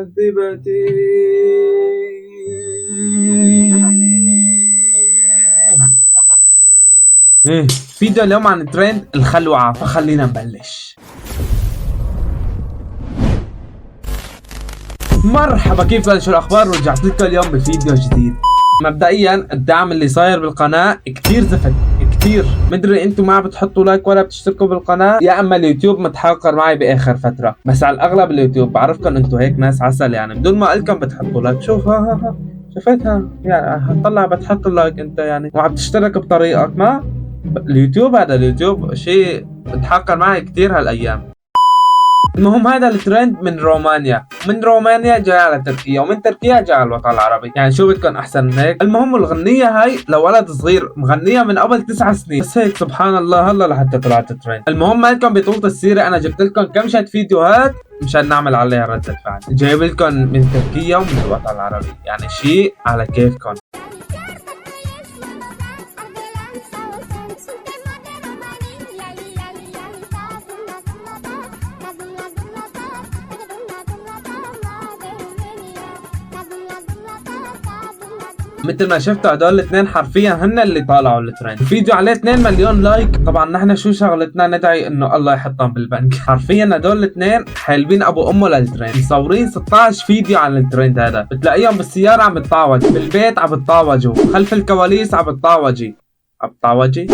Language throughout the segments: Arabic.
معذبتي. فيديو اليوم عن ترند الخلوعة، فخلينا نبلش. مرحبا، كيف شو الاخبار؟ رجعت لكم اليوم بفيديو جديد. مبدئيا الدعم اللي صاير بالقناة كتير زفت كتير، مدري انتم ما بتحطوا لايك ولا بتشتركوا بالقناة، يا اما اليوتيوب متحقر معي باخر فترة، بس على الاغلب اليوتيوب. بعرفكم انتم هيك ناس عسل، يعني بدون ما اقلكم بتحطوا لايك. شوف ها شفتها، يعني هتطلع بتحط اللايك انت، يعني وعم تشترك بطريقك. ما اليوتيوب، هذا اليوتيوب شيء متحقر معي كتير هالايام. المهم هذا الترند من رومانيا جاي على تركيا، ومن تركيا جاي على الوطن العربي. يعني شو بدكم احسن من هيك؟ المهم الغنية هاي لولد صغير مغنية من قبل 9 سنين، بس هيك سبحان الله هلا لحتى طلعت ترند. المهم ما لكم بطولة السيرة، انا جبت لكم كم شت فيديوهات مشان نعمل عليها ردة فعل. جايب لكم من تركيا ومن الوطن العربي، يعني شيء على كيفكم. مثل ما شفتوا هدول الاثنين حرفيا هن اللي طالعوا الترند. الفيديو عليه 2 مليون لايك. طبعا نحن شو شغلتنا؟ ندعي انه الله يحطهم بالبنك. حرفيا هدول الاثنين حالبين ابو امه للترند، مصورين 16 فيديو عن الترند هذا. بتلاقيهم بالسياره عم بتطاوج، بالبيت عم بتطاوجوا، خلف الكواليس عم بتطاوجي،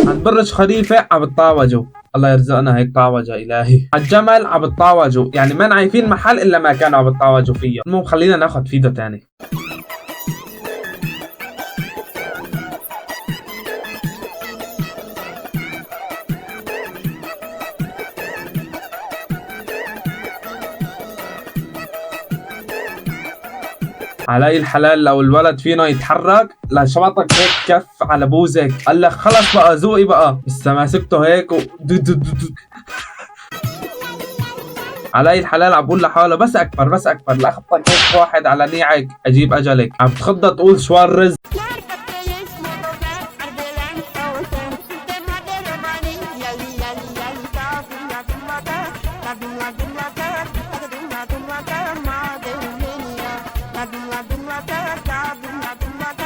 عند برج خليفه عم بتطاوجوا، الله يرزقنا هيك طاوجة الهي. على الجمل عم بتطاوجوا، يعني ما عايفين محل الا ما كانوا عم بتطاوجوا فيه. المهم خلينا ناخذ فيديو ثاني. علي الحلال لو الولد فينا يتحرك لشبطك هيك كف على بوزك، قال لك خلص بقى ذوقي بقى، بس ماسكته هيك علي الحلال عم بقول لحاله بس اكبر لا اخبطك هيك واحد على نيعك اجيب اجلك. عم تخضى تقول شو الرزق.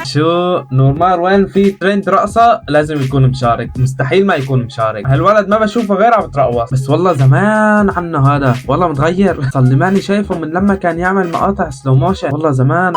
شو نورمال وين في ترند رقصة لازم يكون مشارك، مستحيل ما يكون مشارك. هالولد ما بشوفه غير عم بترقص، بس والله زمان عنه هذا، والله متغير. صار لي ماني شايفه من لما كان يعمل مقاطع سلو موشن، والله زمان.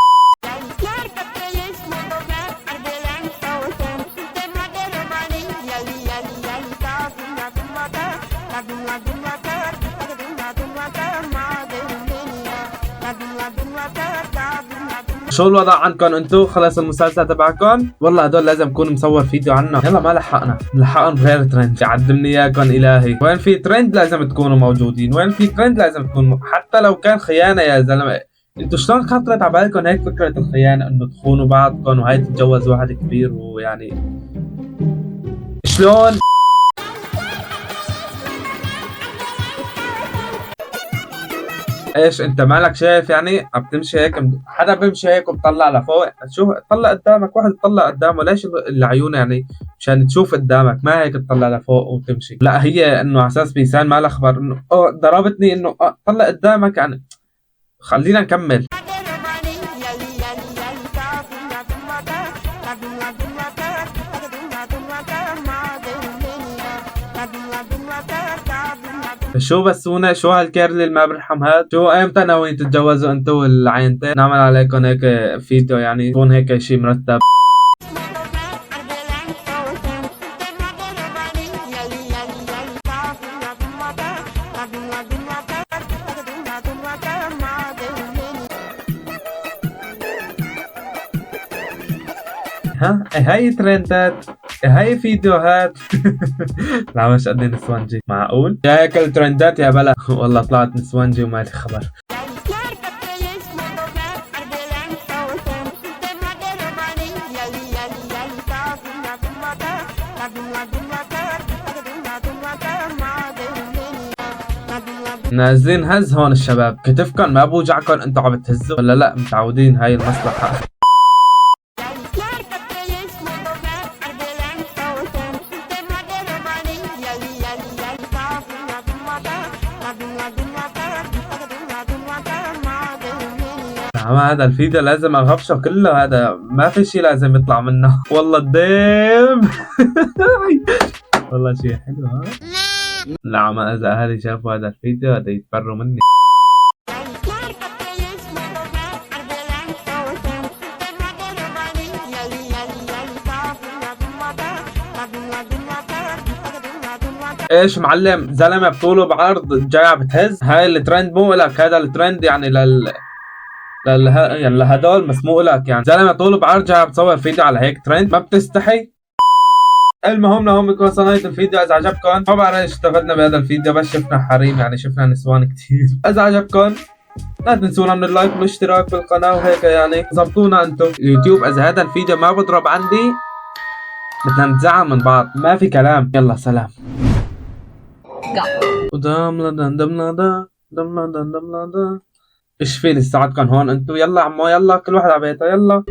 شو الوضع عندكم انتو؟ خلص المسلسل تبعكم؟ والله هدول لازم اكون مصور فيديو عنه. يلا ما نلحقهم بغير ترند. عدمني اياكم الهي. وين في ترند لازم تكونوا موجودين، وين في ترند لازم تكون حتى لو كان خيانه يا زلمه. انتو شلون خطرت على بالكم هيك فكره الخيانه، انه تخونوا بعضكم وهي تتجوز واحد كبير؟ ويعني شلون؟ ايش انت مالك شايف؟ يعني عم تمشي هيك، حدا بيمشي هيك وبطلع لفوق. شوف طلع قدامك، واحد تطلع قدامه، ليش العيون؟ يعني مشان تشوف قدامك، ما هيك تطلع لفوق وتمشي. لا هي انه على اساس بيسان ما اخبر انه ضربتني، انه طلع قدامك. يعني خلينا نكمل. شو بسونا؟ شو هالكيرلي اللي ما برحم هاد؟ شو ايمتى ناويين تتجوزوا انتو والعينتين؟ نعمل عليكم هيك فيديو، يعني يكون هيك شي مرتب. ها هاي ترندات، هاي فيديوهات. لا مش قد نسوانجي، معقول؟ يا هيك الترندات يا بلا. والله طلعت نسوانجي وما لي خبر. نازلين هز هون الشباب، كتفكن ما بوجعكن انتو عم تهزوا ولا لا؟ متعودين هاي المصلحة. عم هذا الفيديو لازم اغبشه كله، هذا ما في شيء لازم يطلع منه. والله الديم. والله شيء حلو ها. لا عم اذا اهلي شافوا هذا الفيديو هذا يتبروا مني. ايش معلم زلمه بطوله بعرض جاي بتهز. هاي الترند مو لك، هذا الترند يعني يعني لهدول بس مو لك. يعني زلمه طوله بعرض جاي بتصور فيديو على هيك ترند، ما بتستحي؟ المهم لهم بكون صناية الفيديو. اذا عجبكم ما بعرف ايش استفدنا بهذا الفيديو، بس شفنا حريم يعني شفنا نسوان كثير. اذا عجبكم لا تنسونا من اللايك والاشتراك بالقناه وهيك يعني ظبطونا انتم يوتيوب. اذا هذا الفيديو ما بضرب عندي بدنا نتزعل من بعض، ما في كلام. يلا سلام. ايش في لساتكم هون انتو؟ يلا عمو يلا كل واحد على بيته يلا.